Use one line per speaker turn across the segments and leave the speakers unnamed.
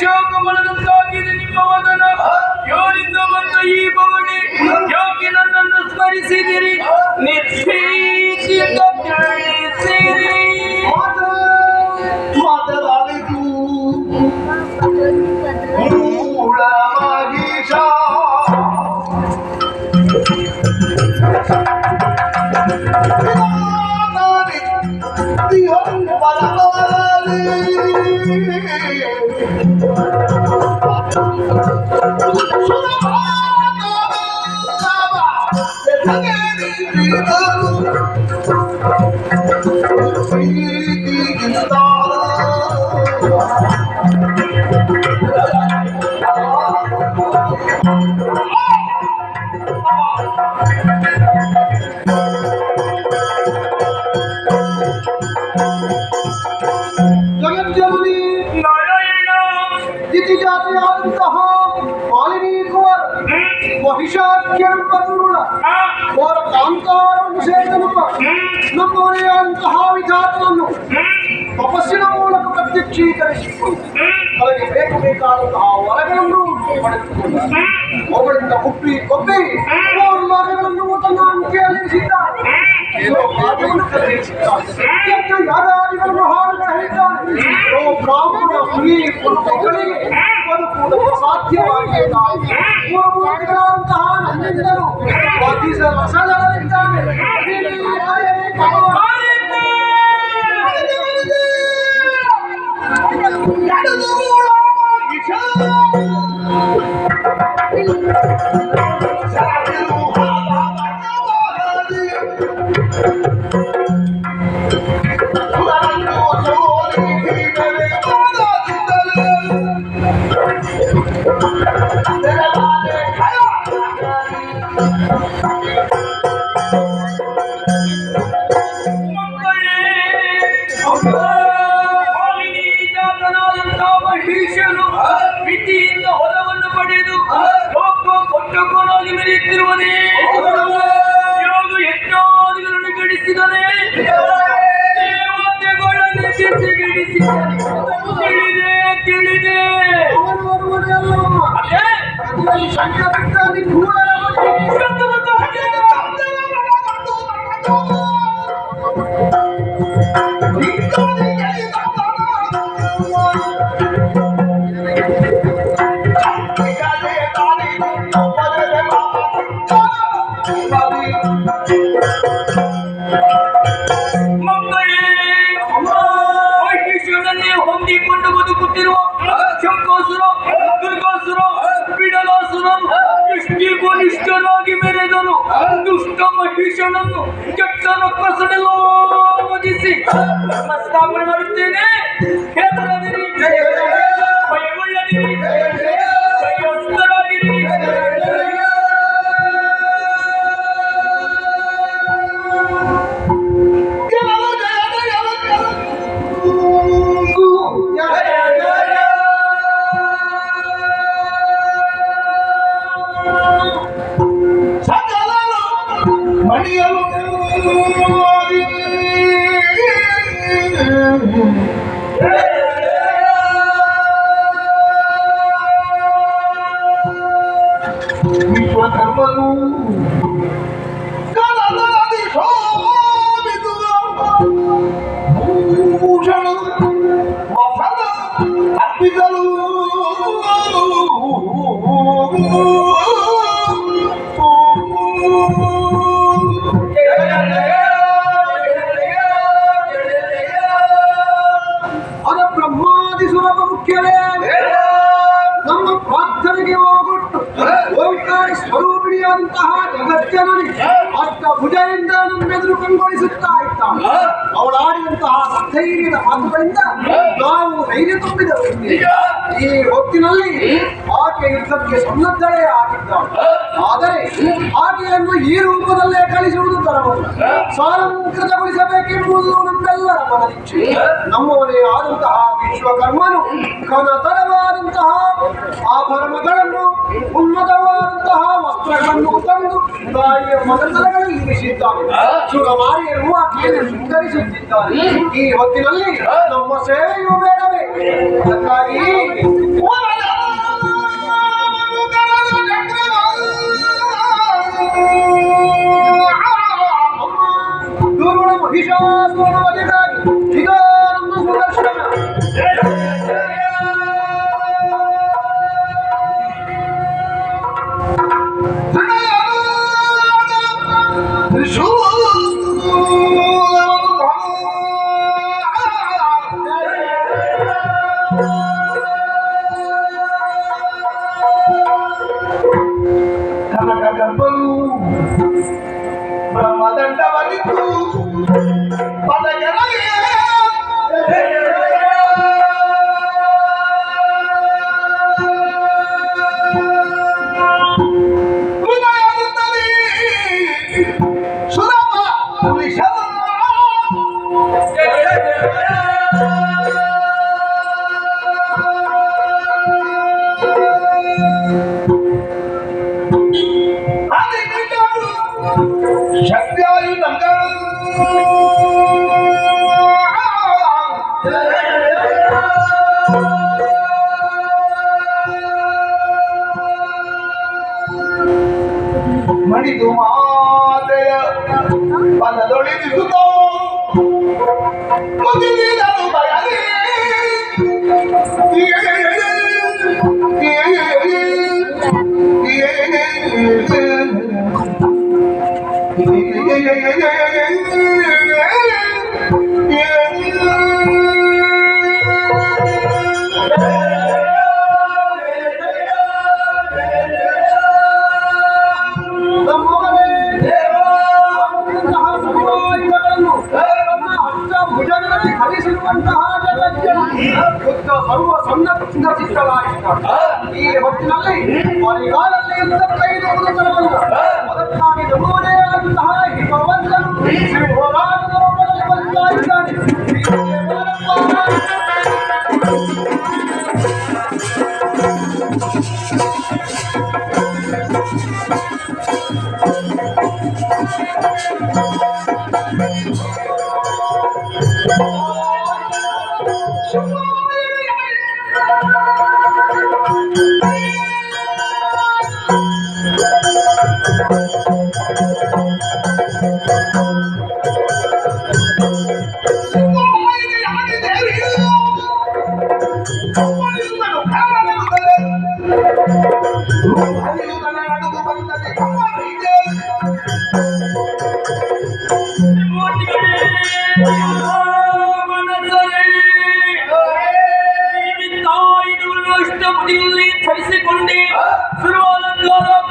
ಶೋಕಮನದಂತಾಗಿದೆ ನಿಮ್ಮ ವದನ. ಯೋನಿಂದ ಬಂದ ಈ ಭವನಿ ಯಾಕೆ ನನ್ನನ್ನು ಸ್ಮರಿಸಿದಿರಿ? ನಿಶ್ಚೀತಿಯಿಂದ ತಿಳಿಸಿರಿ.
ಮಾತನಾಡಿತು ಮೂಳಮಗೀಶ
ಜಗಜ್ಜನನಿ ನಾರಾಯಣ ದಿತಿ ಜಾತಿಯಾದಂತಹ ಮಾಲಿನೀಕುವರ ಮಹಿಷಾಖ್ಯಂಬರುಣ ಅವರ ಕಾಂತಾರವನ್ನು ಸೇರಿದನಪ್ಪ. ನಮ್ಮನೆಯಾದಂತಹ ವಿಧಾನವನ್ನು ತಪಸ್ಸಿನ ಮೂಲಕ ಪ್ರತ್ಯಕ್ಷೀಕರಿಸಿಕೊಂಡು ಅದಕ್ಕೆ ಬೇಕು ಬೇಕಾದಂತಹ ವರಗಳನ್ನು ಪಡೆದುಕೊಂಡು ಅವುಗಳಿಂದ ಉಪ್ಪಿ ಕೊಬ್ಬಿ ಮೂರು ಮಾರ್ಗಗಳನ್ನು ತನ್ನ ಅಂಕೆಯಲ್ಲಿರಿಸಿದ್ದಾರೆ. ಯಾರಾದಿಗಳನ್ನು ಹಾಡುಗಳು ಹೇಳಿದ್ದಾರೆ. ಬ್ರಾಹ್ಮಣ ಸ್ತ್ರೀ ಪುರುಷಗಳಿಗೆ ಬದುಕುವುದು ಸಾಧ್ಯವಾಗಿರುತ್ತಾರೆ. ಮೂಲಭೂತಗಳಂತಹ ನನ್ನೆಲ್ಲರೂ ವಧಿಸಲಿದ್ದಾರೆ. ಮಹಿಷನು ವಿಧಿಯಿಂದ ಹೊಲವನ್ನು ಪಡೆದು ಕೊಟ್ಟುಕೊಳ್ಳಿ ಮೆರೆಯುತ್ತಿರುವನೇ. ಯೋಗ ಯಜ್ಞಾದಿಗಳನ್ನು ಗಡಿಸಿದನೇ. ದೇವತೆಗಳನ್ನು ಗಿಡಿಸಿದನೆ. ತಿಳಿದೆ ಹೊಂದಿಕೊಂಡು ಬದುಕುತ್ತಿರುವ ಶಂಕಾಸುರ, ದುರ್ಗಾಸುರ, ಬಿಡಲಾಸುರ ಎಷ್ಟೇ ಬಲಿಷ್ಠರಾಗಿ ಮೆರೆದರು. ದುಷ್ಟ ಮಹಿಷನನ್ನು ಕೆಟ್ಟ ರಕ್ಕಸನೆಲ್ಲ ವಧಿಸಿ ಸ್ಥಾಪನೆ ಮಾಡುತ್ತೇನೆ. ಹೆದರದಿರಿ, ಭಯಗೊಳ್ಳದಿರಿ, ಭಯಸ್ಥರಾಗಿರಿ.
ವಿಶ್ವಕರ್ಮನು ಅರ್ಪಿಸಲು ಅದ ಬ್ರಹ್ಮಾದಿ ಸುರಭ ಮುಖ್ಯವೇ ನಮ್ಮ ಪ್ರಾರ್ಥನೆಗೆ ಹೋಗೊಟ್ಟು ಓಂಕಾರಿ ಸ್ವರೂಪಿಣಿಯಾದಂತಹ ಜಗಜ್ಜನನಿ ಅಷ್ಟಭುಜದಿಂದ ನಮ್ಮೆದುರು ಕಂಗೊಳಿಸುತ್ತಾ ಇದ್ದಾಳೆ. ಅವಳಾಡಿದಂತಹ ಧೈರ್ಯದ ಮಾತುಗಳಿಂದ ನಾವು ಧೈರ್ಯ ತುಂಬಿದೆವು. ಈ ಹೊತ್ತಿನಲ್ಲಿ ಆಕೆ ಯುದ್ಧಕ್ಕೆ ಸನ್ನದ್ಧಳೇ ಆಗಿದ್ದಾಳೆ. ಆದರೆ ಆಕೆಯನ್ನು ಈ ರೂಪದಲ್ಲೇ ಕಳಿಸುವುದು ತರವಲ್ಲ, ಸಾಲಂಕೃತಗೊಳಿಸಬೇಕೆಂಬುದು ನಮ್ಮೆಲ್ಲರ ಮನದಿಚ್ಛೆ. ನಮ್ಮವನೇ ಆದಂತಹ ವಿಶ್ವಕರ್ಮನು ಘನತರವಾದಂತಹ ಆಭರಣಗಳನ್ನು ಉನ್ನತವಾದಂತಹ ವಸ್ತ್ರಗಳನ್ನು ತಂದು ತಾಯಿಯ ಮಗತಲಗಳಲ್ಲಿ ಇರಿಸಿದ್ದಾನೆ. ಸುರಮಾರಿಯರು ಆಕೆಯನ್ನು ಶೃಂಗರಿಸುತ್ತಿದ್ದಾರೆ. ಈ ಹೊತ್ತಿನಲ್ಲಿ ನಮ್ಮ ಸೇವೆಯೂ ಬೇಡವೇ? ಅದಕ್ಕಾಗಿ ದುರುಳ ಮಹಿಷಾಸುರವಧಿಗಾಗಿ ಇದೋ ನಮ್ಮ ಸುದರ್ಶನ. ಕನಕ ಗರ್ಭನು ಬ್ರಹ್ಮದಂಡವನಿತ್ತು ಪದಗೆರಗೆ ಸುರಮ ಪುರುಷ ಶಕ್ತಿಯಾಗಿ ಮಣಿದು ಮಾತೆಯ ಪದದೊಳಿಸುತ್ತೋ ಮುಗಿದಿದನು ಬಯಲಿ ಸರ್ವ ಸನ್ನದ್ಧರಾಗಿದ್ದಾರೆ. ಈ ಹೊತ್ತಿನಲ್ಲಿ ಮಳೆಗಾಲಲ್ಲಿ ಯುದ್ಧಕ್ಕೈದುವುದು ತರವಲ್ಲ. ಅದಕ್ಕಾಗಿ ನಮ್ಮದೇ ಆದಂತಹ ಹಿಮವಂತನು ಶ್ರೀ ಹೋರಾಟದ ರೂಪದಲ್ಲಿ ಬರ್ತಾ ಇದ್ದಾನೆ.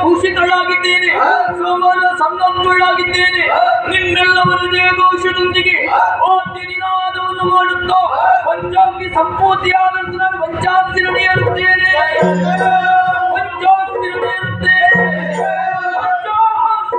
ಭೂಷಿತಳಾಗಿದ್ದೇನೆ, ಸೋಮನ ಸನ್ನದ್ಧಳಾಗಿದ್ದೇನೆ. ನಿಮ್ಮೆಲ್ಲವರ ಜಯಘೋಷದೊಂದಿಗೆ ನಿನಾದವನ್ನು ಮಾಡುತ್ತಾ ಪಂಚಾಂಗಿ ಸಂಪೂರ್ತಿಯಾದ ನಾನು ಪಂಚಾಸ್ತಿ ನಡೆಯುತ್ತೇನೆ. ಪಂಚಾಸ್ತಿ ನಡೆಯುತ್ತೇನೆ. ಪಂಚಾಸ್ತಿ